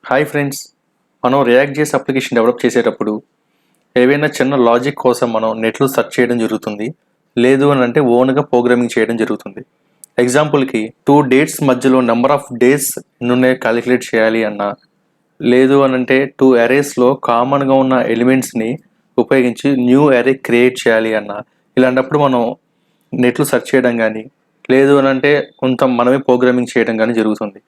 Hi friends, మనం react చేసి application develop చేసేటప్పుడు ఏవైనా చిన్న లాజిక్ కోసం మనం నెట్లో సెర్చ్ చేయడం జరుగుతుంది. లేదు అని అంటే ఓన్గా ప్రోగ్రామింగ్ చేయడం జరుగుతుంది. ఎగ్జాంపుల్కి 2 డేట్స్ మధ్యలో నెంబర్ ఆఫ్ డేస్ ఎన్నున్నాయో క్యాలిక్యులేట్ చేయాలి అన్నా, లేదు అని అంటే 2 అరేస్లో కామన్గా ఉన్న ఎలిమెంట్స్ని ఉపయోగించి న్యూ అరే క్రియేట్ చేయాలి అన్నా, ఇలాంటప్పుడు మనం నెట్లో సెర్చ్ చేయడం కానీ, లేదు అని అంటే కొంత మనమే ప్రోగ్రామింగ్ చేయడం కానీ జరుగుతుంది.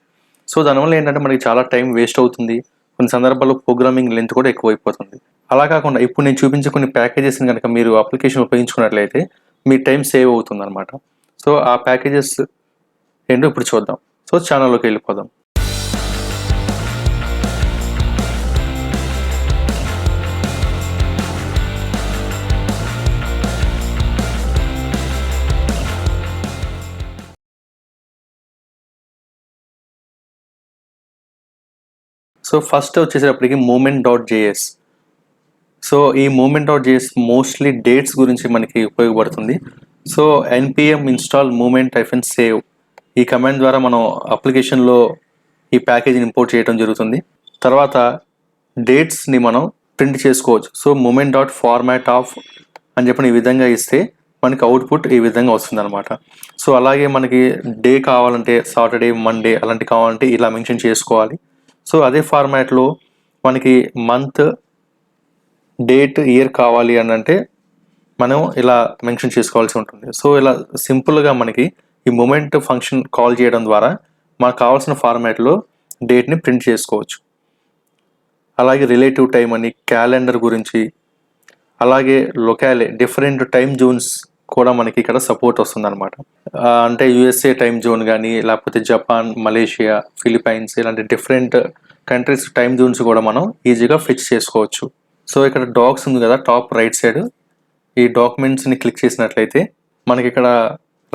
సో దానివల్ల ఏంటంటే మనకి చాలా టైం వేస్ట్ అవుతుంది. కొన్ని సందర్భాల్లో ప్రోగ్రామింగ్ లెంత్ కూడా ఎక్కువైపోతుంది. అలా కాకుండా ఇప్పుడు నేను చూపించే కొన్ని ప్యాకేజెస్ని కనుక మీరు అప్లికేషన్ ఉపయోగించుకున్నట్లయితే మీ టైం సేవ్ అవుతుందన్నమాట. సో ఆ ప్యాకేజెస్ ఏంటో ఇప్పుడు చూద్దాం. సో ఛానల్లోకి వెళ్ళిపోదాం. సో ఫస్ట్ వచ్చేసేటప్పటికి movement.js. సో ఈ movement.js మోస్ట్లీ డేట్స్ గురించి మనకి ఉపయోగపడుతుంది. సో npm install movement-save ఈ కమాండ్ ద్వారా మనం అప్లికేషన్లో ఈ ప్యాకేజీని ఇంపోర్ట్ చేయడం జరుగుతుంది. తర్వాత డేట్స్ని మనం ప్రింట్ చేసుకోవచ్చు. సో movement.format-of అని చెప్పిన ఈ విధంగా ఇస్తే మనకి అవుట్పుట్ ఈ విధంగా వస్తుంది అనమాట. సో అలాగే మనకి డే కావాలంటే సాటర్డే, మండే అలాంటి కావాలంటే ఇలా మెన్షన్ చేసుకోవాలి. సో అదే ఫార్మాట్లో మనకి మంత్, డేట్, ఇయర్ కావాలి అని అంటే మనం ఇలా మెన్షన్ చేసుకోవాల్సి ఉంటుంది. సో ఇలా సింపుల్గా మనకి ఈ మూమెంట్ ఫంక్షన్ కాల్ చేయడం ద్వారా మనకు కావాల్సిన ఫార్మాట్లో డేట్ని ప్రింట్ చేసుకోవచ్చు. అలాగే రిలేటివ్ టైం అని, క్యాలెండర్ గురించి, అలాగే లొకాలే డిఫరెంట్ టైం జోన్స్ కూడా మనకి ఇక్కడ సపోర్ట్ వస్తుంది అనమాట. అంటే యుఎస్ఏ టైం జోన్ కానీ, లేకపోతే జపాన్, మలేషియా, ఫిలిపైన్స్ ఇలాంటి డిఫరెంట్ కంట్రీస్ టైం జోన్స్ కూడా మనం ఈజీగా ఫిక్స్ చేసుకోవచ్చు. సో ఇక్కడ డాక్స్ ఉంది కదా టాప్ రైట్ సైడ్, ఈ డాక్యుమెంట్స్ని క్లిక్ చేసినట్లయితే మనకి ఇక్కడ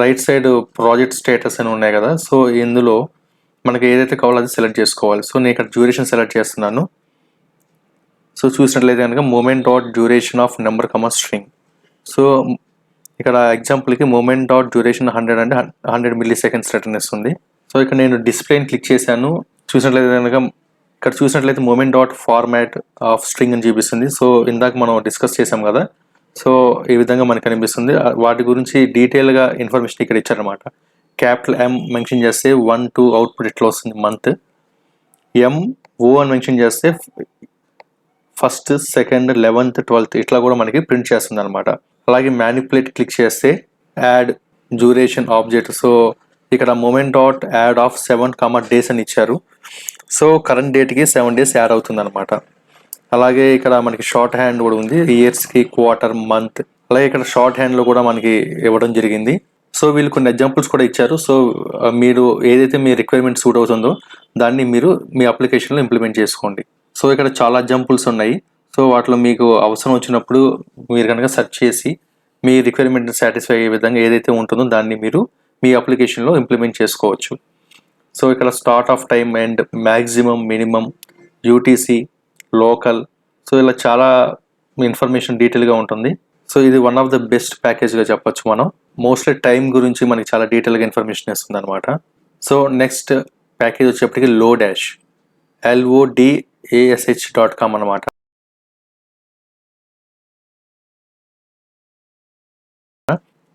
రైట్ సైడ్ ప్రాజెక్ట్ స్టేటస్ అని ఉన్నాయి కదా. సో ఇందులో మనకి ఏదైతే కావాలో అది సెలెక్ట్ చేసుకోవాలి. సో నేను ఇక్కడ డ్యూరేషన్ సెలెక్ట్ చేస్తున్నాను. సో చూసినట్లయితే కనుక movement.duration of number, string. So ఇక్కడ ఎగ్జాంపుల్కి movement.duration 100 అంటే 100 milliseconds రిటర్న్ ఇస్తుంది. సో ఇక్కడ నేను డిస్ప్లేని క్లిక్ చేశాను. చూసినట్లయితే కనుక ఇక్కడ చూసినట్లయితే movement.format-of-string అని చూపిస్తుంది. సో ఇందాక మనం డిస్కస్ చేసాం కదా. సో ఈ విధంగా మనకు కనిపిస్తుంది. వాటి గురించి డీటెయిల్గా ఇన్ఫర్మేషన్ ఇక్కడ ఇచ్చారనమాట. క్యాపిటల్ M మెన్షన్ చేస్తే 1, 2 అవుట్పుట్ ఇట్లా వస్తుంది మంత్. MO అని మెన్షన్ చేస్తే ఫస్ట్, సెకండ్, 11th, 12th ఇట్లా కూడా మనకి ప్రింట్ చేస్తుంది అనమాట. అలాగే మ్యానిపులేట్ క్లిక్ చేస్తే యాడ్ డ్యూరేషన్ ఆబ్జెక్ట్. సో ఇక్కడ movement.add-of 7 days అని ఇచ్చారు. సో కరెంట్ డేట్కి 7 days యాడ్ అవుతుంది అనమాట. అలాగే ఇక్కడ మనకి షార్ట్ హ్యాండ్ కూడా ఉంది, ఇయర్స్కి, క్వార్టర్, మంత్. అలాగే ఇక్కడ షార్ట్ హ్యాండ్లో కూడా మనకి ఇవ్వడం జరిగింది. సో వీళ్ళు కొన్ని ఎగ్జాంపుల్స్ కూడా ఇచ్చారు. సో మీరు ఏదైతే మీ రిక్వైర్మెంట్ సూట్ అవుతుందో దాన్ని మీరు మీ అప్లికేషన్లో ఇంప్లిమెంట్ చేసుకోండి. సో ఇక్కడ చాలా ఎగ్జాంపుల్స్ ఉన్నాయి. సో వాటిలో మీకు అవసరం వచ్చినప్పుడు మీరు కనుక సెర్చ్ చేసి మీ రిక్వైర్మెంట్ని సాటిస్ఫై అయ్యే విధంగా ఏదైతే ఉంటుందో దాన్ని మీరు మీ అప్లికేషన్లో ఇంప్లిమెంట్ చేసుకోవచ్చు. సో ఇక్కడ start of time and maximum, minimum, UTC, local, so ఇలా చాలా ఇన్ఫర్మేషన్ డీటెయిల్గా ఉంటుంది. సో ఇది వన్ ఆఫ్ ద బెస్ట్ ప్యాకేజ్గా చెప్పొచ్చు మనం. మోస్ట్లీ టైం గురించి మనకి చాలా డీటెయిల్గా ఇన్ఫర్మేషన్ ఇస్తుంది అనమాట. సో నెక్స్ట్ ప్యాకేజ్ వచ్చేప్పటికి loadsh, lodash.com అనమాట.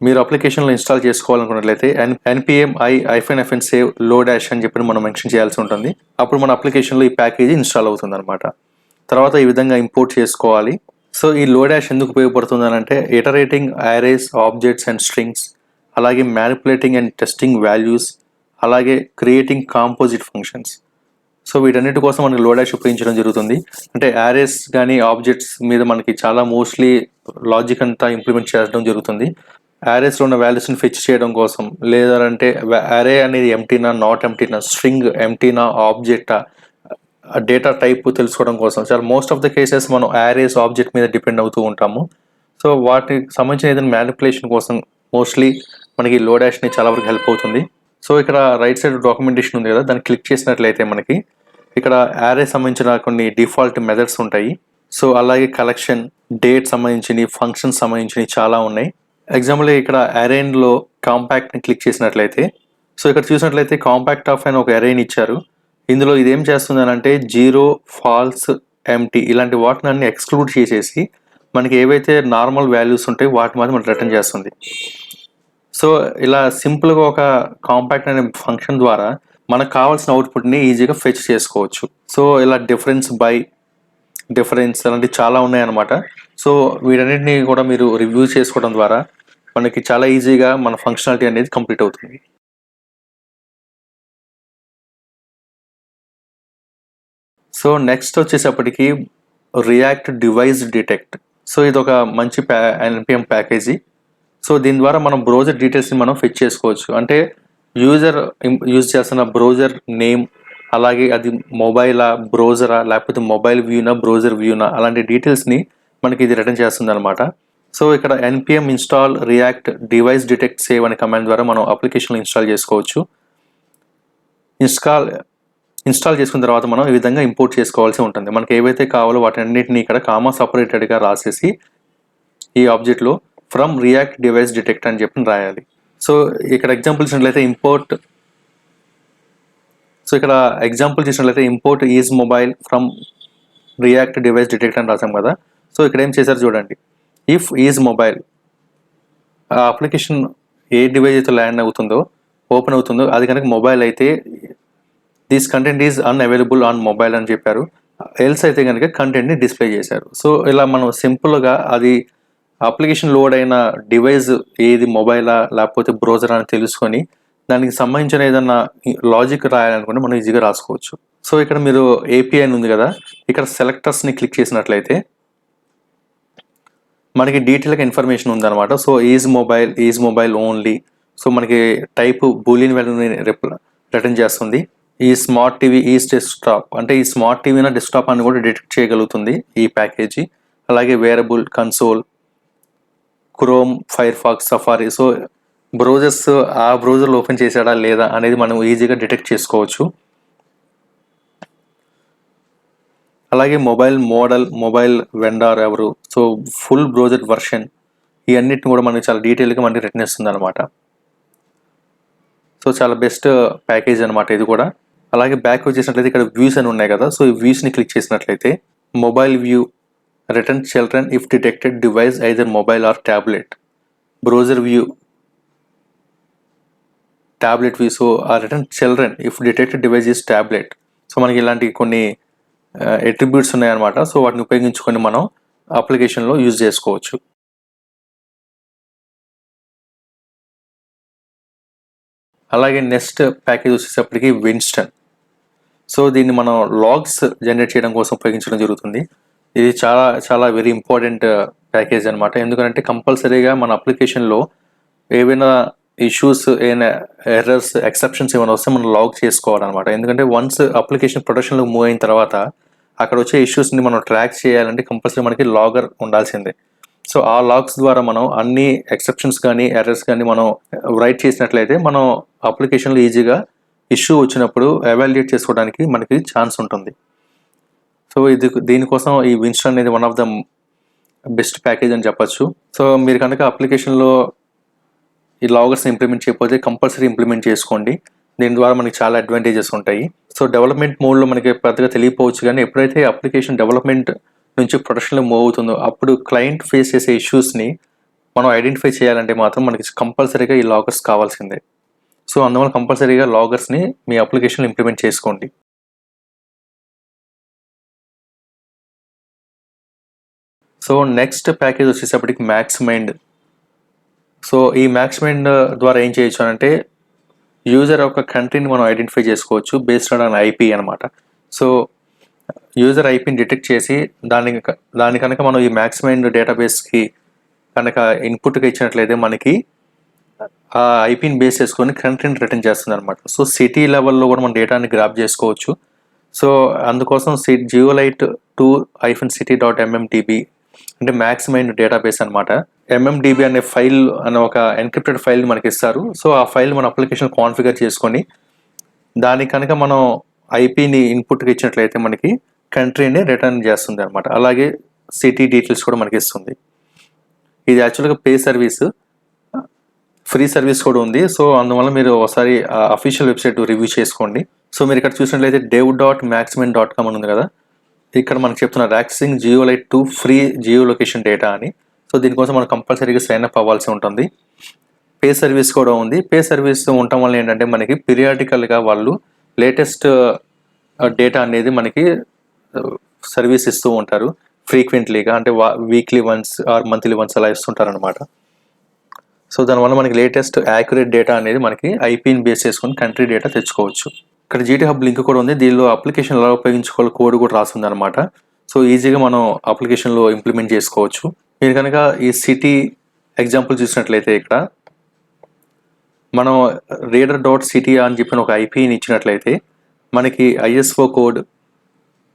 మీరు అప్లికేషన్లో ఇన్స్టాల్ చేసుకోవాలనుకున్నట్లయితే npm i-save loadsh అని చెప్పి మనం మెన్షన్ చేయాల్సి ఉంటుంది. అప్పుడు మన అప్లికేషన్లో ఈ ప్యాకేజీ ఇన్స్టాల్ అవుతుంది అనమాట. తర్వాత ఈ విధంగా ఇంపోర్ట్ చేసుకోవాలి. సో ఈ loadsh ఎందుకు ఉపయోగపడుతుంది అని అంటే iterating arrays, objects and strings, అలాగే మ్యానిపులేటింగ్ అండ్ టెస్టింగ్ వాల్యూస్, అలాగే క్రియేటింగ్ కాంపోజిట్ ఫంక్షన్స్. సో వీటన్నిటి కోసం మనకి loadsh ఉపయోగించడం జరుగుతుంది. అంటే అరేస్ కానీ ఆబ్జెక్ట్స్ మీద మనకి చాలా మోస్ట్లీ లాజిక్ అంతా ఇంప్లిమెంట్ చేయడం జరుగుతుంది. అరేస్లో ఉన్న వాల్యూస్ని ఫెచ్ చేయడం కోసం, లేదంటే అరే అనేది ఎంటీనా, నాట్ ఎంటీనా, స్ట్రింగ్ ఎంటీనా, ఆబ్జెక్టా, డేటా టైప్ తెలుసుకోవడం కోసం చాలా మోస్ట్ ఆఫ్ ద కేసెస్ మనం అరేస్, ఆబ్జెక్ట్ మీద డిపెండ్ అవుతూ ఉంటాము. సో వాటికి సంబంధించిన ఏదైనా మ్యానిపులేషన్ కోసం మోస్ట్లీ మనకి loadshని చాలా వరకు హెల్ప్ అవుతుంది. సో ఇక్కడ రైట్ సైడ్ డాక్యుమెంటేషన్ ఉంది కదా, దాన్ని క్లిక్ చేసినట్లయితే మనకి ఇక్కడ అరే సంబంధించిన కొన్ని డిఫాల్ట్ మెథడ్స్ ఉంటాయి. సో అలాగే కలెక్షన్, డేట్ సంబంధించినవి, ఫంక్షన్ సంబంధించినవి చాలా ఉన్నాయి. ఎగ్జాంపుల్ ఇక్కడ అరేన్లో కాంపాక్ట్ని క్లిక్ చేసినట్లయితే, సో ఇక్కడ చూసినట్లయితే కాంపాక్ట్ ఆఫ్ అని ఒక అరేని ఇచ్చారు. ఇందులో ఇదేం చేస్తుంది అని అంటే జీరో, ఫాల్స్, ఎంటీ ఇలాంటి వాటిని అన్ని ఎక్స్క్లూడ్ చేసేసి మనకి ఏవైతే నార్మల్ వాల్యూస్ ఉంటాయో వాటి మాత్రం మనకి రిటర్న్ చేస్తుంది. సో ఇలా సింపుల్గా ఒక కాంపాక్ట్ అనే ఫంక్షన్ ద్వారా మనకు కావాల్సిన అవుట్పుట్ని ఈజీగా ఫెచ్ చేసుకోవచ్చు. సో ఇలా డిఫరెన్స్ అలాంటివి చాలా ఉన్నాయన్నమాట. సో వీటన్నిటిని కూడా మీరు రివ్యూ చేసుకోవడం ద్వారా మనకి చాలా ఈజీగా మన ఫంక్షనాలిటీ అనేది కంప్లీట్ అవుతుంది. సో నెక్స్ట్ వచ్చేసప్పటికి రియాక్ట్ డివైస్ డిటెక్ట్. సో ఇది ఒక మంచి NPM ప్యాకేజీ. సో దీని ద్వారా మనం బ్రౌజర్ డీటెయిల్స్ని మనం ఫెచ్ చేసుకోవచ్చు. అంటే యూజర్ యూజ్ చేస్తున్న బ్రౌజర్ నేమ్, అలాగే అది మొబైలా, బ్రౌజరా, లేకపోతే మొబైల్ వ్యూనా, బ్రౌజర్ వ్యూనా అలాంటి డీటెయిల్స్ని మనకి ఇది రిటర్న్ చేస్తుంది అనమాట. సో ఇక్కడ NPM install react device detect save అనే కమాండ్ ద్వారా మనం అప్లికేషన్లో ఇన్స్టాల్ చేసుకోవచ్చు. ఇన్స్టాల్ చేసుకున్న తర్వాత మనం ఈ విధంగా ఇంపోర్ట్ చేసుకోవాల్సి ఉంటుంది. మనకి ఏవైతే కావాలో వాటన్నిటిని ఇక్కడ కామా సపరేటెడ్గా రాసేసి ఈ ఆబ్జెక్ట్లో ఫ్రమ్ రియాక్ట్ డివైస్ డిటెక్ట్ అని చెప్పి రాయాలి. సో ఇక్కడ ఎగ్జాంపుల్ చూసినట్లయితే import is mobile from react device detect అని రాసాం కదా. సో ఇక్కడ ఏం చేశారు చూడండి, ఇఫ్ ఈజ్ మొబైల్ ఆ అప్లికేషన్ ఏ డివైస్ అయితే ల్యాండ్ అవుతుందో ఓపెన్ అవుతుందో అది కనుక మొబైల్ అయితే this content is unavailable on mobile అని చెప్పారు. ఎల్స్ అయితే కనుక కంటెంట్ని డిస్ప్లే చేశారు. సో ఇలా మనం సింపుల్గా అది అప్లికేషన్ లోడ్ అయిన డివైస్ ఏది మొబైలా లేకపోతే బ్రౌజర్ అని తెలుసుకొని దానికి సంబంధించిన ఏదన్నా లాజిక్ రాయాలనుకుంటే మనం ఈజీగా రాసుకోవచ్చు. సో ఇక్కడ మీరు API అని ఉంది కదా, ఇక్కడ సెలెక్టర్స్ని క్లిక్ చేసినట్లయితే మనకి డీటెయిల్గా ఇన్ఫర్మేషన్ ఉందన్నమాట. So is mobile only. So మనకి టైప్ బూలియన్ వాల్యూని రిటర్న్ చేస్తుంది. ఈ స్మార్ట్ టీవీ ఈజ్ డెస్క్టాప్ అంటే ఈ స్మార్ట్ టీవీనా డెస్క్టాప్ అని కూడా డిటెక్ట్ చేయగలుగుతుంది ఈ ప్యాకేజీ. అలాగే wearable, console, Chrome, Firefox, Safari. So browsers ఆ బ్రౌజర్లో ఓపెన్ చేశాడా లేదా అనేది మనం ఈజీగా డిటెక్ట్ చేసుకోవచ్చు. అలాగే మొబైల్ మోడల్, మొబైల్ వెండార్ ఎవరు, సో ఫుల్ బ్రౌజర్ వర్షన్ ఇవన్నిటిని కూడా మనకి చాలా డీటెయిల్గా మనకి రిటర్న్ ఇస్తుంది అనమాట. సో చాలా బెస్ట్ ప్యాకేజ్ అనమాట ఇది కూడా. అలాగే బ్యాక్ వచ్చేసినట్లయితే ఇక్కడ వ్యూస్ అని ఉన్నాయి కదా, సో ఈ వ్యూస్ని క్లిక్ చేసినట్లయితే mobile view return children if detected device either mobile or tablet. Browser view tablet view, so ఆ return children if detected device is tablet. So మనకి ఇలాంటి కొన్ని అట్రిబ్యూట్స్ ఉన్నాయన్నమాట. సో వాటిని ఉపయోగించుకొని మనం అప్లికేషన్లో యూజ్ చేసుకోవచ్చు. అలాగే నెక్స్ట్ ప్యాకేజ్ వచ్చేసప్పటికి wiston. సో దీన్ని మనం లాగ్స్ జనరేట్ చేయడం కోసం ఉపయోగించడం జరుగుతుంది. ఇది చాలా చాలా వెరీ ఇంపార్టెంట్ ప్యాకేజ్ అనమాట. ఎందుకంటే కంపల్సరీగా మన అప్లికేషన్లో ఏవైనా ఇష్యూస్, ఏమైనా ఎర్రర్స్, ఎక్సెప్షన్స్ ఏమైనా వస్తే మనం లాగ్ చేసుకోవాలన్నమాట. ఎందుకంటే వన్స్ అప్లికేషన్ ప్రొడక్షన్లో మూవ్ అయిన తర్వాత అక్కడ వచ్చే ఇష్యూస్ని మనం ట్రాక్ చేయాలంటే కంపల్సరీ మనకి లాగర్ ఉండాల్సిందే. సో ఆ లాగ్స్ ద్వారా మనం అన్ని ఎక్సెప్షన్స్ కానీ ఎర్రర్స్ కానీ మనం రైట్ చేసినట్లయితే మనం అప్లికేషన్లో ఈజీగా ఇష్యూ వచ్చినప్పుడు ఎవాల్యుయేట్ చేసుకోవడానికి మనకి ఛాన్స్ ఉంటుంది. సో దీనికోసం ఈ wiston అనేది one of the best package అని చెప్పచ్చు. సో మీరు కనుక అప్లికేషన్లో ఈ లాగర్స్ ఇంప్లిమెంట్ చేయకపోతే కంపల్సరీ ఇంప్లిమెంట్ చేసుకోండి. దీని ద్వారా మనకి చాలా అడ్వాంటేజెస్ ఉంటాయి. సో డెవలప్మెంట్ మోడ్లో మనకి పెద్దగా తెలియకపోవచ్చు, కానీ ఎప్పుడైతే అప్లికేషన్ డెవలప్మెంట్ నుంచి ప్రొడక్షన్లో మూవ్ అవుతుందో అప్పుడు క్లయింట్ ఫేస్ చేసే ఇష్యూస్ని మనం ఐడెంటిఫై చేయాలంటే మాత్రం మనకి కంపల్సరీగా ఈ లాగర్స్ కావాల్సిందే. సో అందువల్ల కంపల్సరీగా లాగర్స్ని మీ అప్లికేషన్లో ఇంప్లిమెంట్ చేసుకోండి. సో నెక్స్ట్ ప్యాకేజ్ వచ్చేసప్పటికి maxmind. సో ఈ maxmind ద్వారా ఏం చేయొచ్చు అంటే యూజర్ యొక్క కంట్రీని మనం ఐడెంటిఫై చేసుకోవచ్చు బేస్డ్ ఆన్ IP అనమాట. సో యూజర్ ఐపీని డిటెక్ట్ చేసి దాని కనుక మనం ఈ maxmind డేటాబేస్కి కనుక ఇన్పుట్గా ఇచ్చినట్లయితే మనకి ఆ ఐపీని బేస్ చేసుకొని కంటెంట్ రిటర్న్ చేస్తుంది అనమాట. సో సిటీ లెవెల్లో కూడా మనం డేటాని గ్రాప్ చేసుకోవచ్చు. సో అందుకోసం జియోలైట్ 2-city.mmdb అంటే maxmind డేటాబేస్ అనమాట. MMDB అనే ఫైల్ అనే ఒక ఎన్క్రిప్టెడ్ ఫైల్ని మనకి ఇస్తారు. సో ఆ ఫైల్ మన అప్లికేషన్ కాన్ఫిగర్ చేసుకొని దానికి కనుక మనం ఐపీని ఇన్పుట్గా ఇచ్చినట్లయితే మనకి కంట్రీని రిటర్న్ చేస్తుంది అనమాట. అలాగే సిటీ డీటెయిల్స్ కూడా మనకి ఇస్తుంది. ఇది యాక్చువల్గా పే సర్వీస్. ఫ్రీ సర్వీస్ కూడా ఉంది. సో అందువల్ల మీరు ఒకసారి అఫీషియల్ వెబ్సైట్ రివ్యూ చేసుకోండి. సో మీరు ఇక్కడ చూసినట్లయితే dev.maxmind.com అని ఉంది కదా, ఇక్కడ మనకు చెప్తున్నారు accessing zeolite to free geo location data అని. సో దీనికోసం మనం కంపల్సరీగా సైన్ అప్ అవ్వాల్సి ఉంటుంది. పే సర్వీస్ కూడా ఉంది. పే సర్వీస్ ఉండటం వల్ల ఏంటంటే మనకి పీరియాడికల్గా వాళ్ళు లేటెస్ట్ డేటా అనేది మనకి సర్వీస్ ఇస్తూ ఉంటారు ఫ్రీక్వెంట్లీగా, అంటే weekly once or monthly once అలా ఇస్తుంటారు అనమాట. సో దానివల్ల మనకి లేటెస్ట్ యాక్యురేట్ డేటా అనేది మనకి ఐపీని బేస్ చేసుకొని కంట్రీ డేటా తెచ్చుకోవచ్చు. ఇక్కడ జీటీ హబ్ లింక్ కూడా ఉంది. దీనిలో అప్లికేషన్ ఎలా ఉపయోగించుకోవాలి కోడ్ కూడా రాస్తుంది అనమాట. సో ఈజీగా మనం అప్లికేషన్లో ఇంప్లిమెంట్ చేసుకోవచ్చు. మీరు కనుక ఈ సిటీ ఎగ్జాంపుల్ చూసినట్లయితే ఇక్కడ మనం reader.city అని చెప్పిన ఒక ఐపీని ఇచ్చినట్లయితే మనకి ఐఎస్ఓ కోడ్,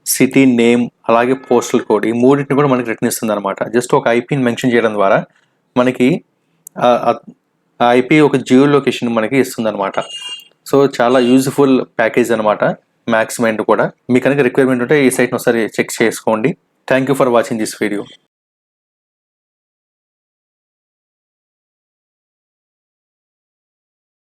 సిటీ నేమ్, అలాగే పోస్టల్ కోడ్, ఈ మూడింటిని కూడా మనకి రిటర్న్ ఇస్తుంది అనమాట. జస్ట్ ఒక ఐపీని మెన్షన్ చేయడం ద్వారా మనకి ఆ ఐపీ ఒక జియో లొకేషన్ మనకి ఇస్తుంది అనమాట. సో చాలా యూజ్ఫుల్ ప్యాకేజ్ అనమాట మ్యాక్స్ మైండ్ కూడా. మీకు కనుక రిక్వైర్మెంట్ ఉంటే ఈ సైట్ని ఒకసారి చెక్ చేసుకోండి. Thank you for watching this video.